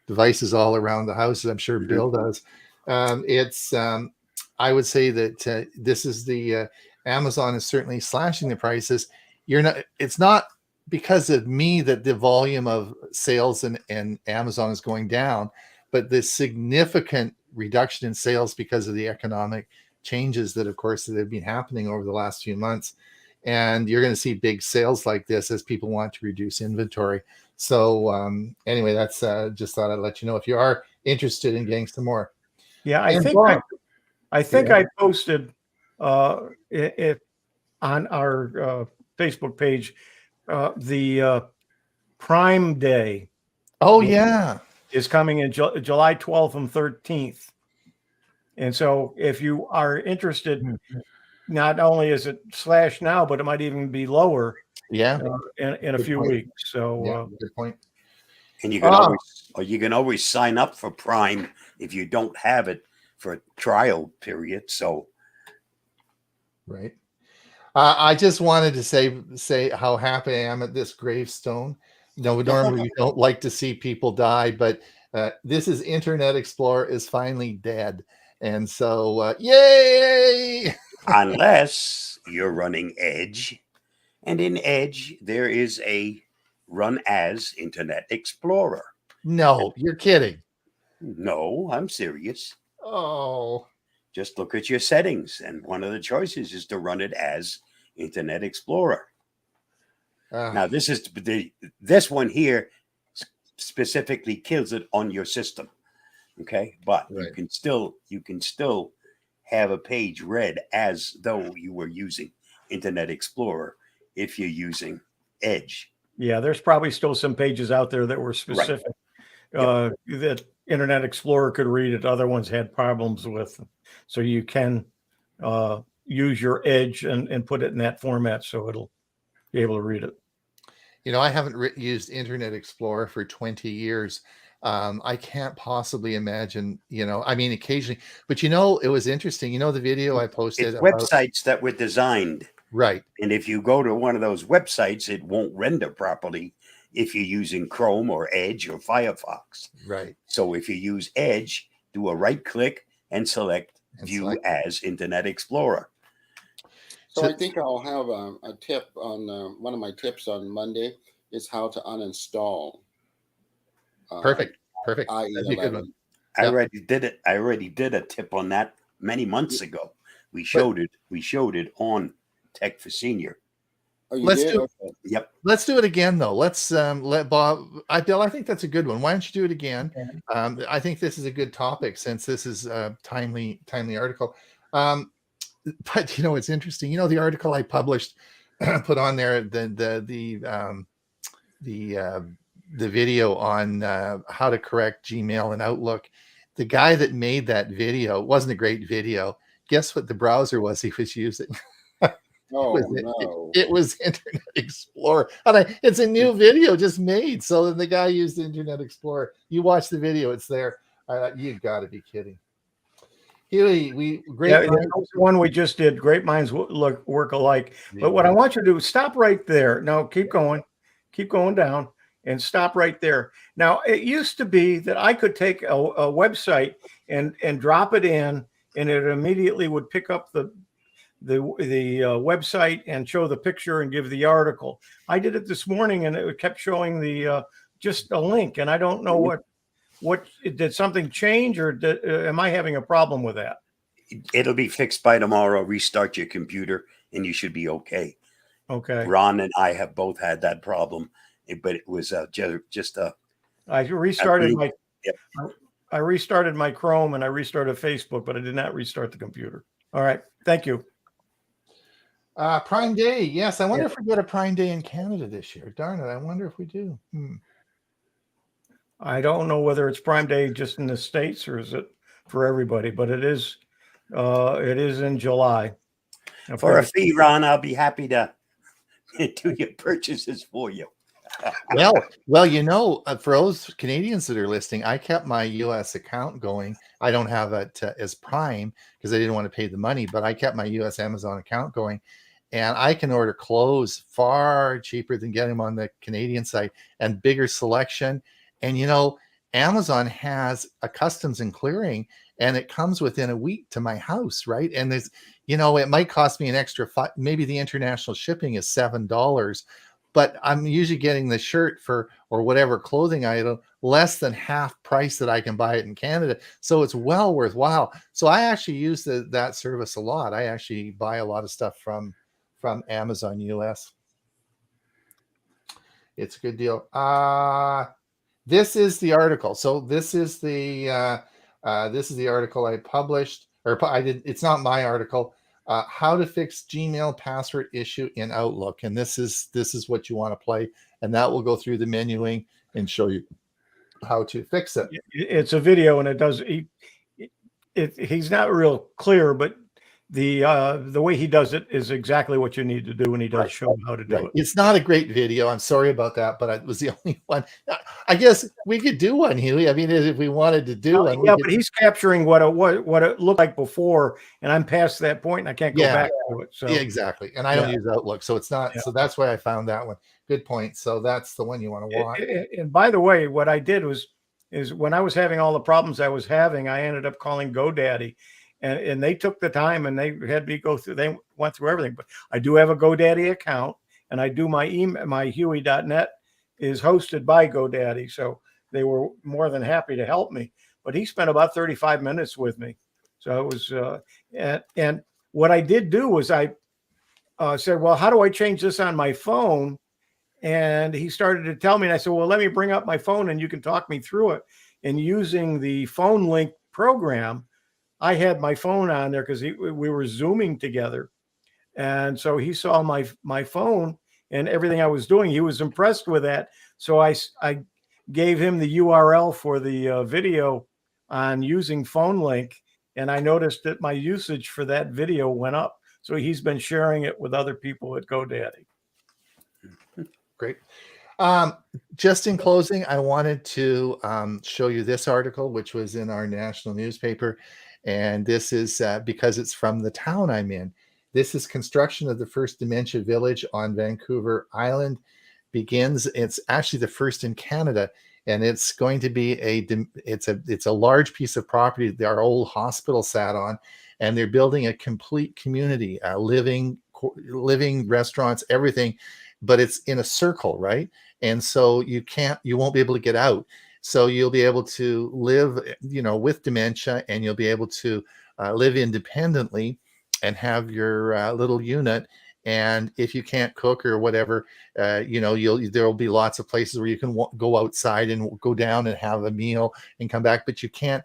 devices all around the house, as I'm sure Bill does. I would say that this is the Amazon is certainly slashing the prices. It's not because of me that the volume of sales and Amazon is going down, but the significant reduction in sales because of the economic changes that, of course, that have been happening over the last few months. And you're going to see big sales like this as people want to reduce inventory. So anyway, that's just thought I'd let you know if you are interested in getting some more. Yeah, I think I posted it on our Facebook page the Prime Day. Oh yeah, is coming in July 12th and 13th. And so if you are interested, not only is it slashed now, but it might even be lower in a few weeks. So good point. And you can always sign up for Prime if you don't have it for a trial period. So right. I just wanted to say how happy I am at this gravestone. No, normally we don't like to see people die, but this is Internet Explorer is finally dead. And so, yay! Unless you're running Edge. And in Edge, there is a run as Internet Explorer. No, you're kidding. No, I'm serious. Oh. Just look at your settings. And one of the choices is to run it as Internet Explorer. Now, this one here specifically kills it on your system. Okay, but right. you can still have a page read as though you were using Internet Explorer if you're using Edge. Yeah, there's probably still some pages out there that were specific that Internet Explorer could read it. Other ones had problems with. So you can use your Edge and put it in that format so it'll be able to read it. You know, I haven't used Internet Explorer for 20 years. I can't possibly imagine, I mean, occasionally, but it was interesting. The video I posted. It's websites that were designed. Right. And if you go to one of those websites, it won't render properly if you're using Chrome or Edge or Firefox. Right. So if you use Edge, do a right click and select View as Internet Explorer. So I think I'll have a tip on one of my tips on Monday is how to uninstall. Perfect. That'd be a good one. I already did it. I already did a tip on that many months ago. We showed it on Tech for Senior. Oh, Yep. Let's do it again, though. Let's let Bob. Bill, I think that's a good one. Why don't you do it again? I think this is a good topic since this is a timely article. But it's interesting. The article I published, put on there the video on how to correct Gmail and Outlook. The guy that made that video wasn't a great video. Guess what the browser was he was using? Oh was no. it was Internet Explorer. And it's a new video just made. So then the guy used Internet Explorer. You watch the video, it's there. You got to be kidding. Huey, Yeah, that was the one we just did. Great minds work alike. But what I want you to do is stop right there. No, keep going down and stop right there. Now, it used to be that I could take a website and drop it in, and it immediately would pick up the website and show the picture and give the article. I did it this morning, and it kept showing the just a link, and I don't know what did something change, or am I having a problem with that? It'll be fixed by tomorrow. Restart your computer and you should be okay. Okay. Ron and I have both had that problem, but it was just a. I restarted my. Yep. I restarted my Chrome and I restarted Facebook, but I did not restart the computer. All right. Thank you. Prime Day. Yes. I wonder if we get a Prime Day in Canada this year. Darn it. I wonder if we do. I don't know whether it's Prime Day just in the States or is it for everybody, but it is in July. For a fee, Ron, I'll be happy to do your purchases for you. well, for those Canadians that are listening, I kept my US account going. I don't have it as Prime because I didn't want to pay the money, but I kept my US Amazon account going, and I can order clothes far cheaper than getting them on the Canadian site and bigger selection. And Amazon has a customs and clearing, and it comes within a week to my house, right? And there's, it might cost me an extra maybe the international shipping is $7, but I'm usually getting the shirt or whatever clothing item less than half price that I can buy it in Canada. So it's well worthwhile. So I actually use that service a lot. I actually buy a lot of stuff from Amazon US. It's a good deal. This is the article. So this is the article I published, or I did. It's not my article. How to fix Gmail password issue in Outlook, and this is what you want to play, and that will go through the menuing and show you how to fix it. It's a video, and it does. He's not real clear, but the way he does it is exactly what you need to do, and he does show how to do it. It's not a great video. I'm sorry about that, but it was the only one. I guess we could do one, Huey. I mean, if we wanted to do one. Yeah, but he's capturing what it looked like before, and I'm past that point, and I can't go back to it. So yeah, exactly. And I don't use Outlook, so it's not. Yeah. So that's why I found that one. Good point. So that's the one you want to watch. And by the way, what I did is when I was having all the problems I was having, I ended up calling GoDaddy. And they took the time and they had me go through, they went through everything. But I do have a GoDaddy account, and I do my email, my Huey.net is hosted by GoDaddy. So they were more than happy to help me. But he spent about 35 minutes with me. So it was, and what I did do was I said, well, how do I change this on my phone? And he started to tell me, and I said, well, let me bring up my phone and you can talk me through it. And using the phone link program, I had my phone on there because we were Zooming together. And so he saw my phone and everything I was doing. He was impressed with that. So I gave him the URL for the video on using phone link. And I noticed that my usage for that video went up. So he's been sharing it with other people at GoDaddy. Great. Just in closing, I wanted to show you this article, which was in our national newspaper. And this is because it's from the town I'm in. This is construction of the first dementia village on Vancouver Island begins. It's actually the first in Canada, and it's going to be it's a large piece of property that our old hospital sat on, and they're building a complete community, living restaurants, everything, but it's in a circle, right? And so you won't be able to get out. So you'll be able to live, with dementia, and you'll be able to live independently and have your little unit. And if you can't cook or whatever, there'll be lots of places where you can go outside and go down and have a meal and come back. But you can't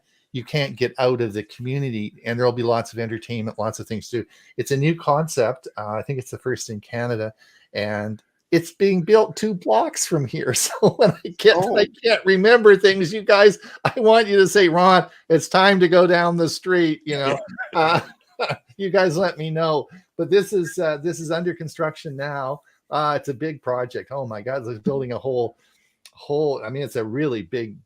get out of the community, and there'll be lots of entertainment, lots of things to do. It's a new concept. I think it's the first in Canada, and it's being built 2 blocks from here. So when I can't remember things, you guys, I want you to say, Ron, it's time to go down the street. You guys let me know. But this is under construction now. It's a big project. Oh my God, it's building a whole. I mean, it's a really big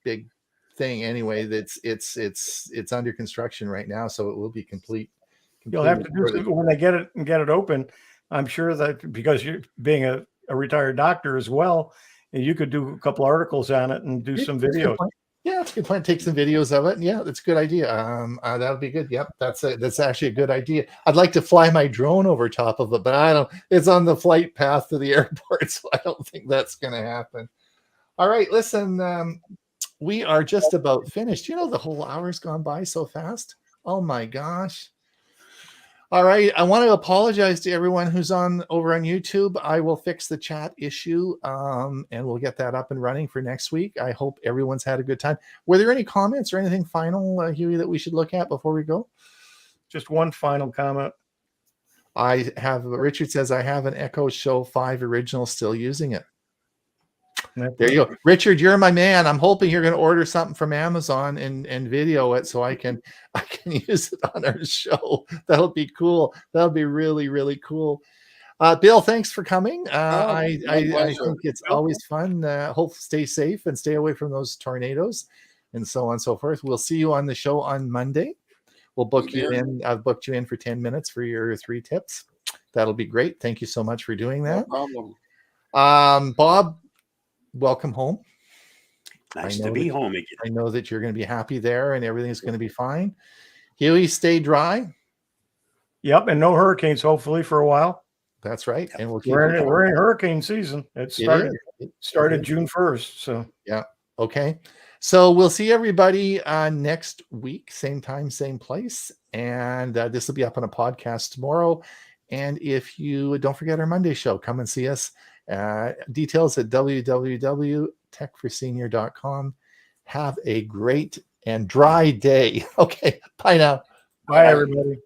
thing. Anyway, it's under construction right now, so it will be complete. You'll have to do something when they get it open. I'm sure that because you're being a retired doctor as well, and you could do a couple articles on it and do some videos. Yeah, it's a good plan. Take some videos of it. Yeah, that's a good idea. That'll be good. Yep, that's actually a good idea. I'd like to fly my drone over top of it, but I don't. It's on the flight path to the airport, so I don't think that's going to happen. All right, listen. We are just about finished. You know, the whole hour's gone by so fast. Oh my gosh. All right, I want to apologize to everyone who's over on YouTube. I will fix the chat issue, and we'll get that up and running for next week. I hope everyone's had a good time. Were there any comments or anything final, Huey, that we should look at before we go? Just one final comment. Richard says, I have an Echo Show 5 original, still using it. There you go. Richard, you're my man. I'm hoping you're going to order something from Amazon and video it so I can use it on our show. That'll be cool. That'll be really, really cool. Bill, thanks for coming. I think it's always fun. Hope stay safe and stay away from those tornadoes and so on and so forth. We'll see you on the show on Monday. We'll book you in. I've booked you in for 10 minutes for your 3 tips. That'll be great. Thank you so much for doing that. No problem. Bob, welcome home. Nice to be home again. I know that you're going to be happy there and everything's going to be fine. Huey, stay dry. Yep, and no hurricanes, hopefully, for a while. That's right. And we're in hurricane season. It started June 1st. So yeah. Okay. So we'll see everybody next week, same time, same place. And this will be up on a podcast tomorrow. And if you don't forget our Monday show, come and see us. Details at www.techforsenior.com. Have a great and dry day. Okay. Bye now. Bye, everybody.